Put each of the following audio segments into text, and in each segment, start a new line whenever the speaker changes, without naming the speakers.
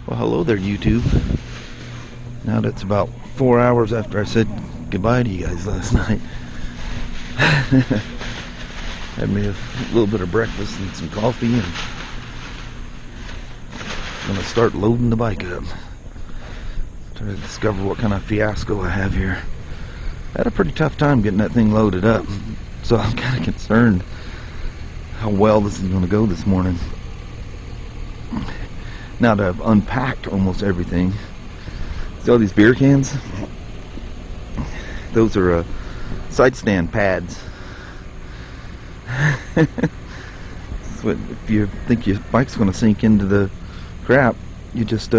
Well, hello there, YouTube. Now that's about 4 hours after I said goodbye to you guys last night. Had me a little bit of breakfast and some coffee, and I'm gonna start loading the bike up. Trying to discover what kind of fiasco I have here. I had a pretty tough time getting that thing loaded up, so I'm kind of concerned how well this is going to go this morning. Now that I've unpacked almost everything. See all these beer cans? Those are side stand pads. So if you think your bike's going to sink into the crap, you just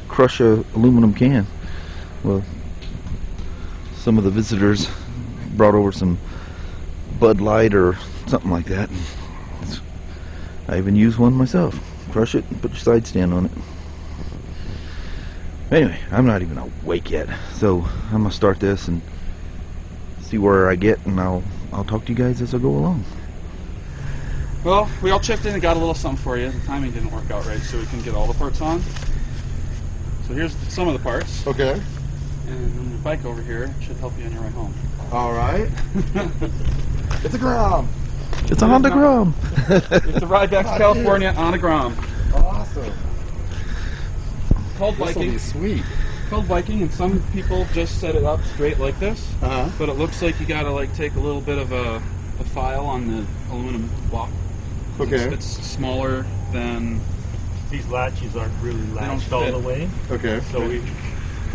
crush a aluminum can. Well, some of the visitors brought over some Bud Light or something like that. I even used one myself. Crush it and put your side stand on it. Anyway, I'm not even awake yet, so I'm gonna start this and see where I get, and I'll talk to you guys as I go along.
Well, we all chipped in and got a little something for you. The timing didn't work out right, so we couldn't get all the parts on. So here's some of the parts.
Okay.
And the bike over here should help you on your way home.
All right. It's a Grom.
It's on the Grom.
It's a ride back to California on a Grom.
Awesome.
Called
This will
biking.
be sweet.
Called biking, and some people just set it up straight like this. But it looks like you gotta like take a little bit of a file on the aluminum block.
Okay.
It's smaller than.
These latches aren't really latched all the way.
Okay.
So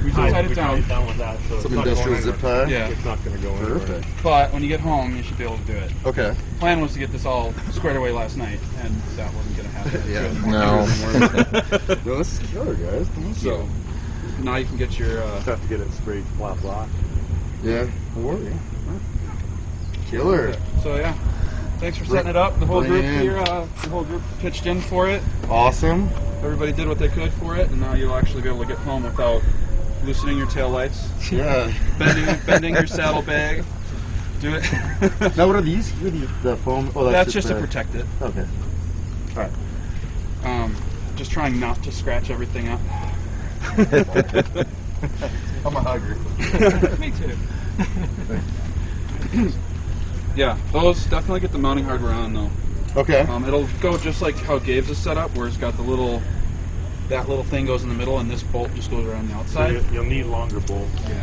we
tied it down.
With that, so
Some industrial zip tie.
Yeah.
It's not going to go anywhere.
Perfect.
But when you get home, you should be able to do it.
Okay.
The plan was to get this all squared away last night, and that wasn't going to happen.
Yeah.
No.
No, this is killer, guys. Thank
So
you.
now you can get your.
Just have to get it sprayed flat black.
Yeah. Don't worry. Killer.
So yeah, thanks for setting it up. The whole group
Brilliant.
here, the whole group pitched in for it.
Awesome.
Everybody did what they could for it, and now you'll actually be able to get home without loosening your tail lights,
Yeah.
bending your saddle bag. Do it.
Now, what are these? The foam? Oh,
That's just to protect it.
Okay. All right.
Just trying not to scratch everything up.
I'm a hugger.
Me too. Yeah, those definitely get the mounting hardware on though.
Okay.
It'll go just like how Gabe's is set up, where it's got that little thing goes in the middle, and this bolt just goes around the outside.
So you'll need longer bolts to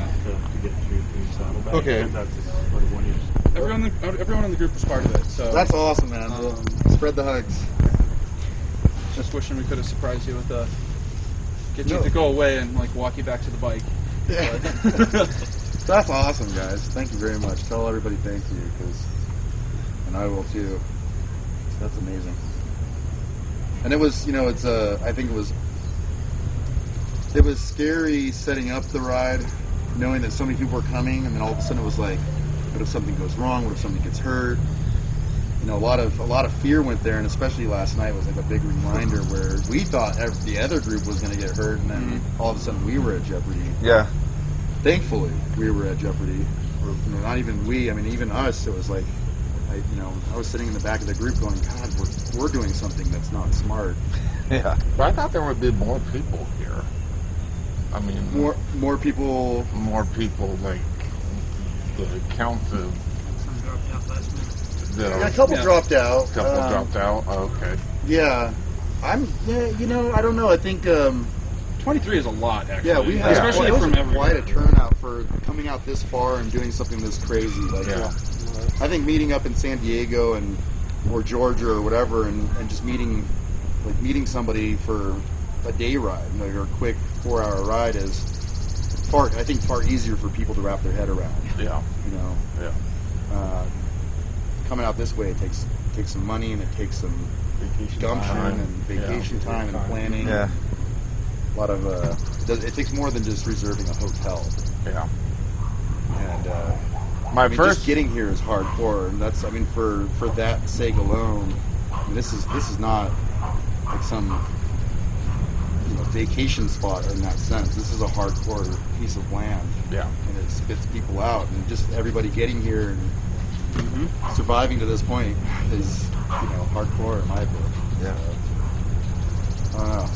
get through the saddlebag.
Okay.
That's what one use.
Everyone in the group was part of it, so
That's awesome, man. Spread the hugs.
just wishing we could have surprised you with get you to go away and like walk you back to the bike.
Yeah. That's awesome, guys. Thank you very much. Tell everybody thank you, and I will too. That's amazing. And it was, it's I think it was scary setting up the ride, knowing that so many people were coming, and then all of a sudden it was like, what if something goes wrong? What if somebody gets hurt? A lot of fear went there, and especially last night was like a big reminder where we thought the other group was going to get hurt, and then all of a sudden we were at jeopardy.
Yeah.
Thankfully, we were at jeopardy. Or, not even we. I mean, even us. It was like, I was sitting in the back of the group going, God, we're doing something that's not smart.
Yeah.
But I thought there would be more people here. I mean,
more people.
More people, like the count of.
Yeah, a couple dropped out.
A couple dropped out. Oh, okay.
Yeah, I don't know. I think
23 is a lot, actually.
yeah, we had
especially
it was
from everywhere.
quite a turnout for coming out this far and doing something this crazy. Like, I think meeting up in San Diego or Georgia or whatever, and just meeting somebody for a day ride, or a quick 4-hour ride is far easier for people to wrap their head around.
Yeah.
Yeah. Coming out this way, it takes some money, and it takes some gumption and vacation time and planning.
Yeah.
A lot of it takes more than just reserving a hotel.
Yeah.
And just getting here is hardcore, and that's for that sake alone. This is not like some vacation spot in that sense. This is a hardcore piece of land.
Yeah.
And it spits people out, and just everybody getting here and surviving to this point is hardcore in my book.
Yeah.
I don't know.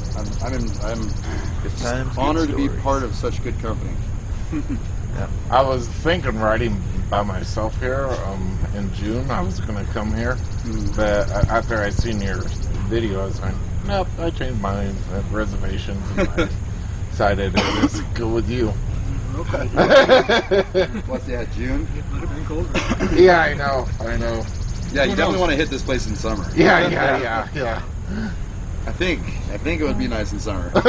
I'm
Good times,
honored
good
to be
stories.
part of such good company.
I was thinking riding by myself here in June. I was going to come here, but after I seen your video, I was like, nope, I changed my reservations and I decided to just go with you.
What's that, June?
Yeah, I know.
Yeah, you definitely want to hit this place in summer.
Yeah.
I think it would be nice in summer.
You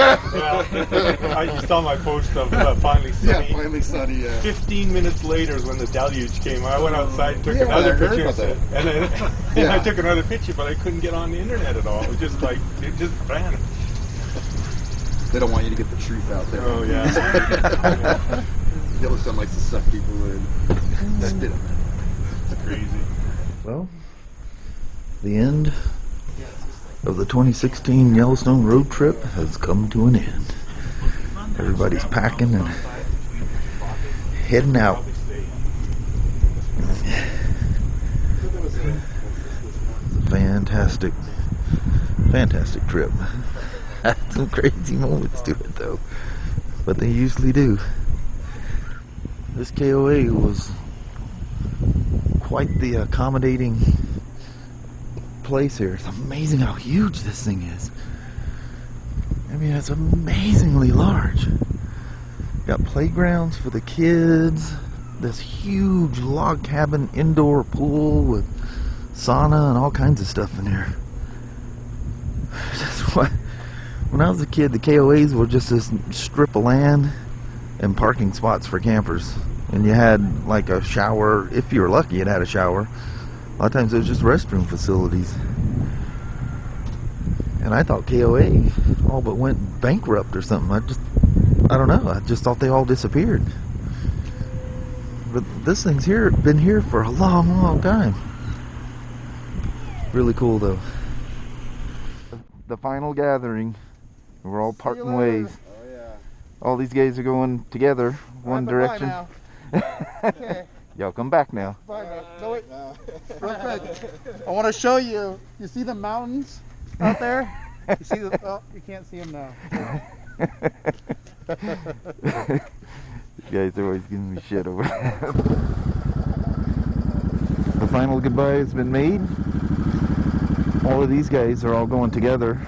saw my post of finally sunny.
Yeah, finally sunny. Yeah.
15 minutes later is when the deluge came. I went outside and took
Yeah,
another
I heard
picture.
about that.
And then I took another picture, but I couldn't get on the internet at all. It was just like, it just vanished.
They don't want you to get the truth out there.
Oh, yeah.
Yellowstone likes to suck people in. Spit them.
It's crazy.
Well, the end of the 2016 Yellowstone road trip has come to an end. Everybody's packing and heading out. It's a fantastic trip. Had some crazy moments to it though, but they usually do. This KOA was quite the accommodating place here. It's amazing how huge this thing is. I mean, it's amazingly large. Got playgrounds for the kids, this huge log cabin indoor pool with sauna and all kinds of stuff in there. Just what? When I was a kid, the KOAs were just this strip of land and parking spots for campers. And you had like a shower, if you were lucky it had a shower. A lot of times it was just restroom facilities. And I thought KOA all but went bankrupt or something. I don't know, I just thought they all disappeared. But this thing's been here for a long time. Really cool though. The final gathering. We're all parting ways.
Oh yeah.
All these guys are going together, one direction.
Okay.
Y'all come back now.
Bye now. No, wait. Real quick. I want to show you. You see the mountains out there? You see the? Oh, you can't see them now.
You guys are always giving me shit over that. The final goodbye has been made. All of these guys are all going together.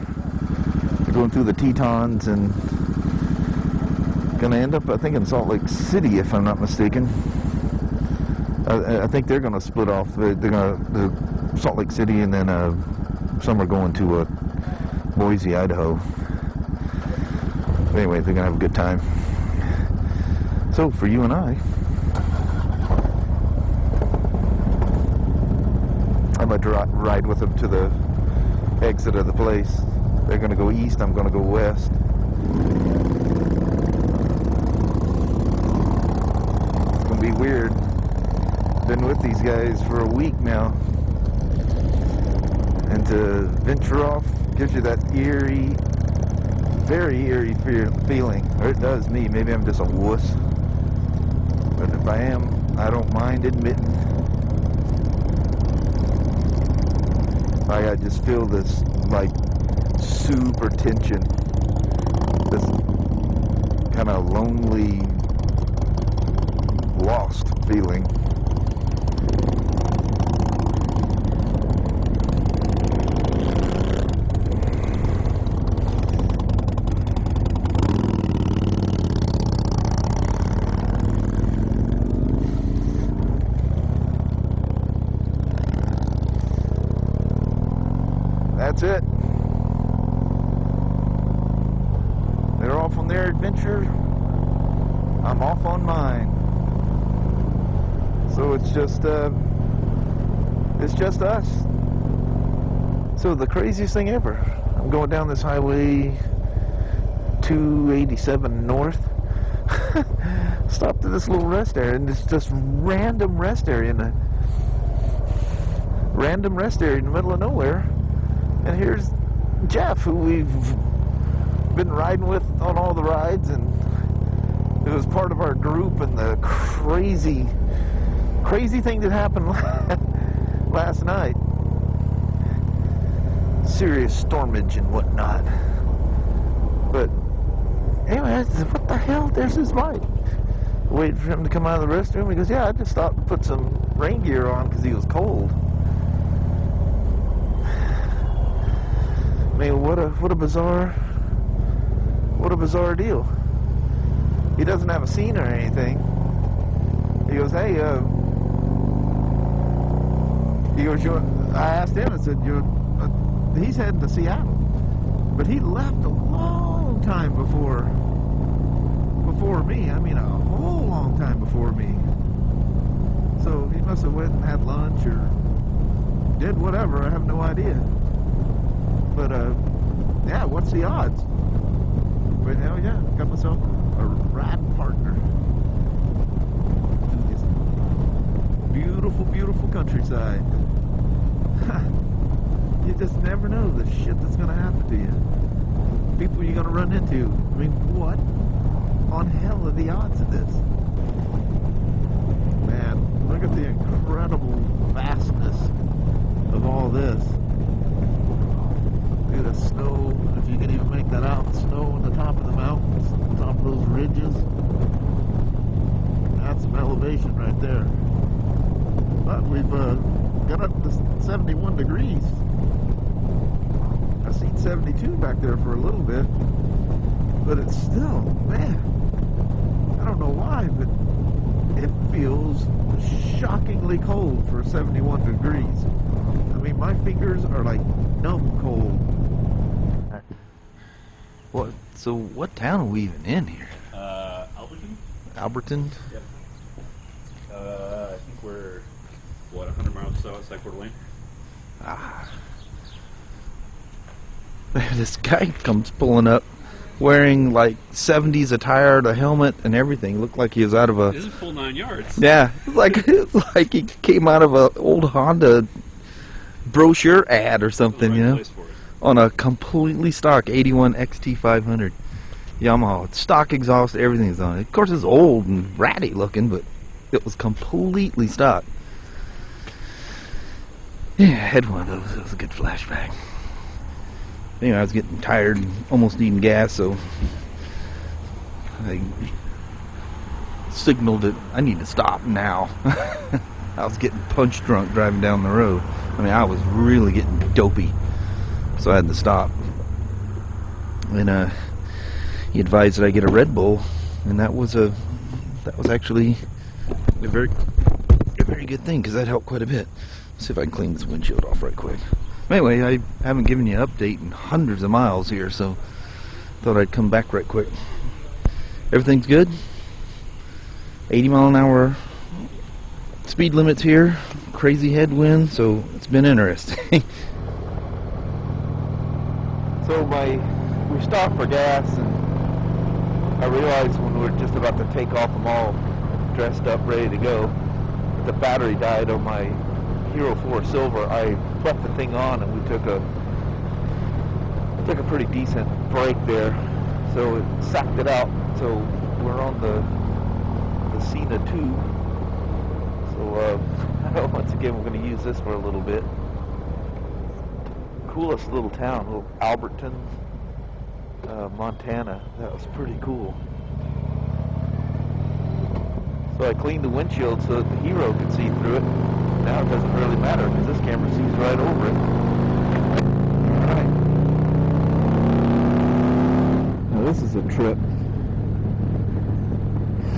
They're going through the Tetons and gonna end up, I think, in Salt Lake City, if I'm not mistaken. I think they're gonna split off. They're gonna Salt Lake City, and then some are going to Boise, Idaho. But anyway, they're gonna have a good time. So for you and I might ride with them to the exit of the place. They're gonna go east, I'm gonna go west. It's gonna be weird. Been with these guys for a week now, and to venture off gives you that eerie, very eerie feeling, or it does me. Maybe I'm just a wuss, but if I am, I don't mind admitting. I just feel this like super tension, this kind of lonely, lost feeling. That's it. They're off on their adventure. I'm off on mine. So it's just us. So the craziest thing ever. I'm going down this highway 287 north. Stopped at this little rest area, and it's just random rest area in the middle of nowhere. And here's Jeff, who we've been riding with on all the rides, and it was part of our group. And the crazy thing that happened last night, serious stormage and whatnot. I said, what the hell? There's his bike. Waiting for him to come out of the restroom. He goes, yeah, I just stopped and put some rain gear on because he was cold. I mean, what a bizarre deal. He doesn't have a scene or anything. He goes, hey, he goes, I asked him, I said, he's heading to Seattle. But he left a long time before me. I mean, a whole long time before me. So he must have went and had lunch or did whatever. I have no idea. But, yeah, what's the odds? But hell yeah, got myself a ride partner. It's beautiful, beautiful countryside. You just never know the shit that's going to happen to you. People you're going to run into. I mean, what on hell are the odds of this? Man, look at the incredible vastness of all this. Look at the snow, if you can even make that out, snow on the top of the mountains, on top of those ridges. That's some elevation right there. But we've got up to 71 degrees. I've seen 72 back there for a little bit, but it's still, man, I don't know why, but it feels shockingly cold for 71 degrees. I mean, my fingers are like numb cold. What? So what town are we even in here?
Alberton?
Alberton?
Yep. I think we're, 100 miles outside Coeur d'Alene?
Ah. This guy comes pulling up wearing like 70s attire, a helmet and everything. Looked like he was out of a...
This is a full 9 yards.
Yeah, it's like he came out of an old Honda brochure ad or something, you know? On a completely stock 81 XT500 Yamaha. It's stock exhaust, everything's on it. Of course, it's old and ratty looking, but it was completely stock. Yeah, I had one of those. It was a good flashback. Anyway, I was getting tired and almost needing gas, so I signaled that I need to stop now. I was getting punch drunk driving down the road. I mean, I was really getting dopey, so I had to stop. And he advised that I get a Red Bull, and that was actually a very good thing, because that helped quite a bit. Let's see if I can clean this windshield off right quick. Anyway, I haven't given you an update in hundreds of miles here, so thought I'd come back right quick. Everything's good. 80 mile an hour speed limits here. Crazy headwind, so it's been interesting. So we stopped for gas, and I realized when we were just about to take off, I'm all dressed up, ready to go, the battery died on my Hero 4 Silver. I left the thing on, and we took a pretty decent break there, so it sacked it out. So we're on the Cena 2. So once again, we're going to use this for a little bit. Coolest little town, little Alberton, Montana. That was pretty cool. So I cleaned the windshield so that the Hero could see through it. Now it doesn't really matter because this camera sees right over it. Alright. Now this is a trip.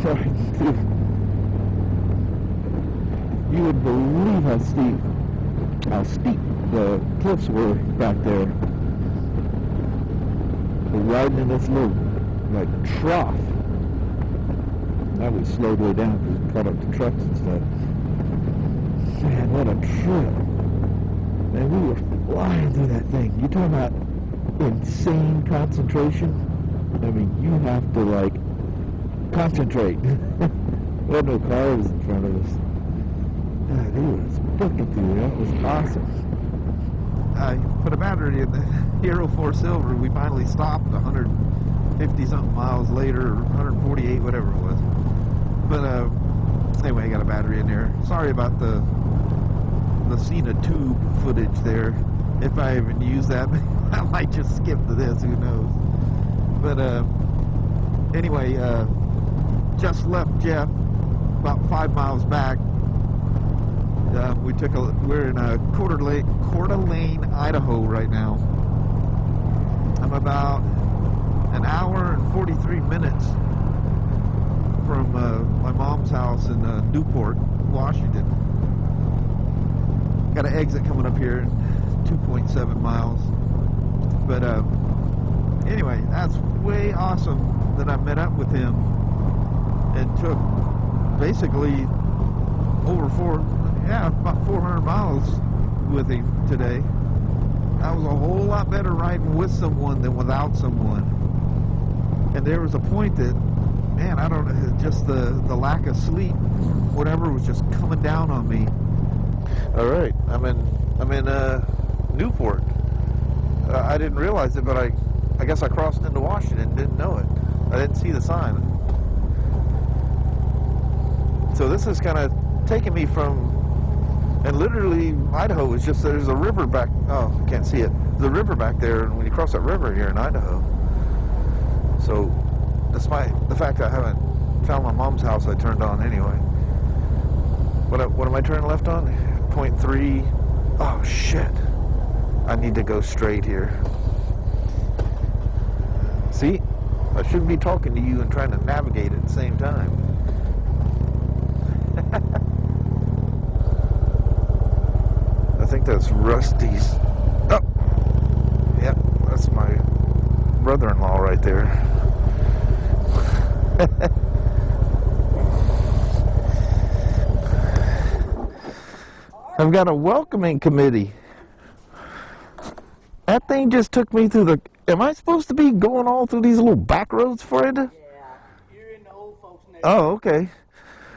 Sorry, dude. You would believe how steep the cliffs were back there. We're riding in this little, like, trough. Now we slowed way down because we caught up to trucks and stuff. Man, what a trip. Man, we were flying through that thing. You talking about insane concentration? I mean, you have to, like, concentrate. There were no cars in front of us. God, it was booking through. That was awesome. I put a battery in the Hero 4 Silver. We finally stopped 150 something miles later, or 148, whatever it was. But anyway, I got a battery in there. Sorry about the Cena tube footage there. If I even use that, I might just skip to this. Who knows? But Anyway, just left Jeff about 5 miles back. We're in Coeur d'Alene, Idaho right now. I'm about an hour and 43 minutes from my mom's house in Newport, Washington. Got an exit coming up here, 2.7 miles. But anyway, that's way awesome that I met up with him and took basically about 400 miles with him today. That was a whole lot better riding with someone than without someone. And there was a point that, man, I don't know, just the lack of sleep, whatever, was just coming down on me. All right, I'm in Newport. I didn't realize it, but I guess I crossed into Washington, didn't know it. I didn't see the sign. So this is kind of taking me from, and literally Idaho is just, there's a river back, oh, I can't see it. There's a river back there, and when you cross that river here in Idaho. So despite the fact that I haven't found my mom's house, I turned on anyway. What am I turning left on? 0.3. Oh shit. I need to go straight here. See? I shouldn't be talking to you and trying to navigate at the same time. I think that's Rusty's. Oh! Yep, that's my brother-in-law right there. I've got a welcoming committee. That thing just took me through the... Am I supposed to be going all through these little back roads, Fred?
Yeah, you're in the old folks' neighborhood.
Oh, okay.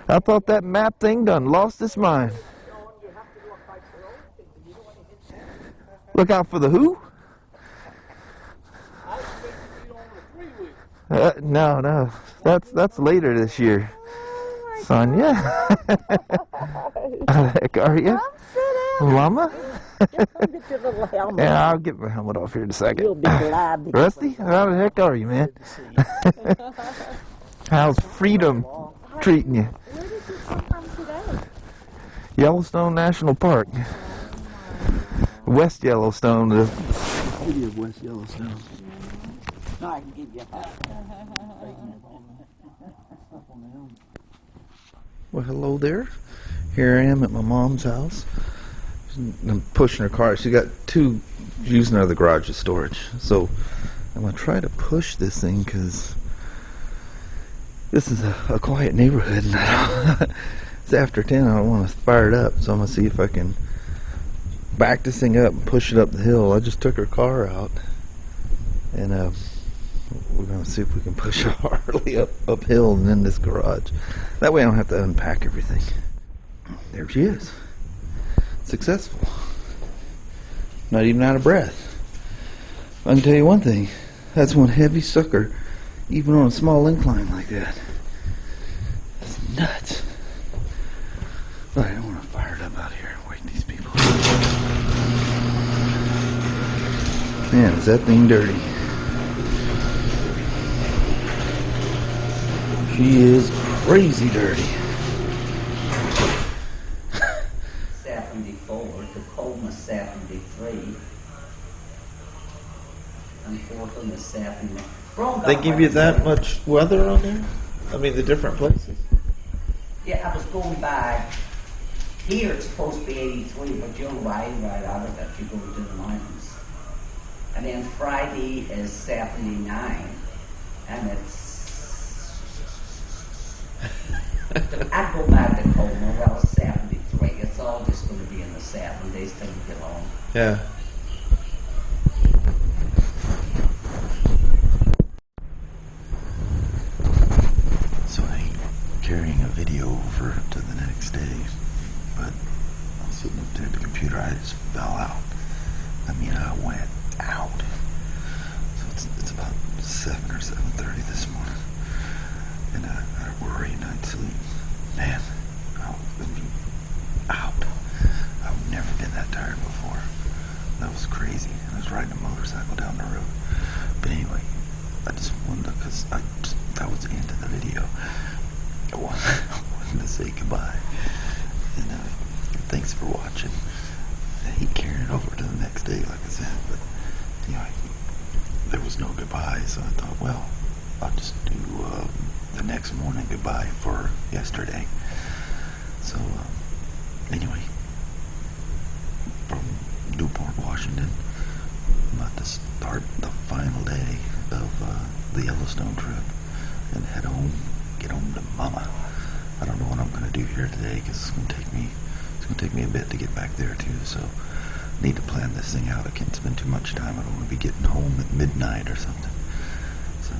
I thought that map thing done lost its mind. Look out for the who?
I expected you on the 3-wheel.
No. That's later this year. Sonia? Heck, are you? Mama?
Get your little helmet.
Yeah, I'll get my helmet off here in a second.
You'll be glad to get
Rusty, how the heck are you, man? How's freedom treating you?
Where did you come from today?
Yellowstone National Park. West Yellowstone, the city of West Yellowstone.
No, I can give you a hat.
Well, hello there. Here I am at my mom's house. I'm pushing her car. She got two using out of the garage as storage. So I'm going to try to push this thing because this is a quiet neighborhood. And it's after 10. I don't want to fire it up. So I'm going to see if I can back this thing up and push it up the hill. I just took her car out. And we're going to see if we can push a Harley uphill and in this garage. That way I don't have to unpack everything. There she is. Successful. Not even out of breath. I can tell you one thing. That's one heavy sucker, even on a small incline like that. That's nuts. But I don't want to fire it up out here and wake these people. Man, is that thing dirty. She is crazy dirty.
74, Tacoma 73, and Portland is 70.
They give you that much weather on there? I mean, the different places.
Yeah, I was going by. Here it's supposed to be 83, but you're right out of it. You go to the mountains. And then Friday is 79, and it's. I go by Tacoma, well, 73. It's all just going to be in the 70s till we get on.
Yeah. So I ain't carrying a video over to the next day, but I was sitting up there at the computer. I just fell out. I mean, I went out. So it's about 7 or 7:30 this morning. And I had a worry night sleep. Man, out. I've never been that tired before. That was crazy. I was riding a motorcycle down the road. But anyway, I just wanted to, because I that was the end of the video. I wanted to say goodbye. And thanks for watching. I hate carrying it over to the next day, like I said, but anyway, there was no goodbye, so I thought, well, I'll just do the next morning goodbye for yesterday. So anyway, from Newport, Washington, I'm about to start the final day of the Yellowstone trip and head home, get home to Mama. I don't know what I'm going to do here today because it's going to take me a bit to get back there too, so I need to plan this thing out. I can't spend too much time. I don't want to be getting home at midnight or something. So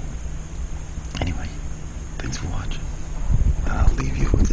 anyway, thanks for watching. I'll leave you with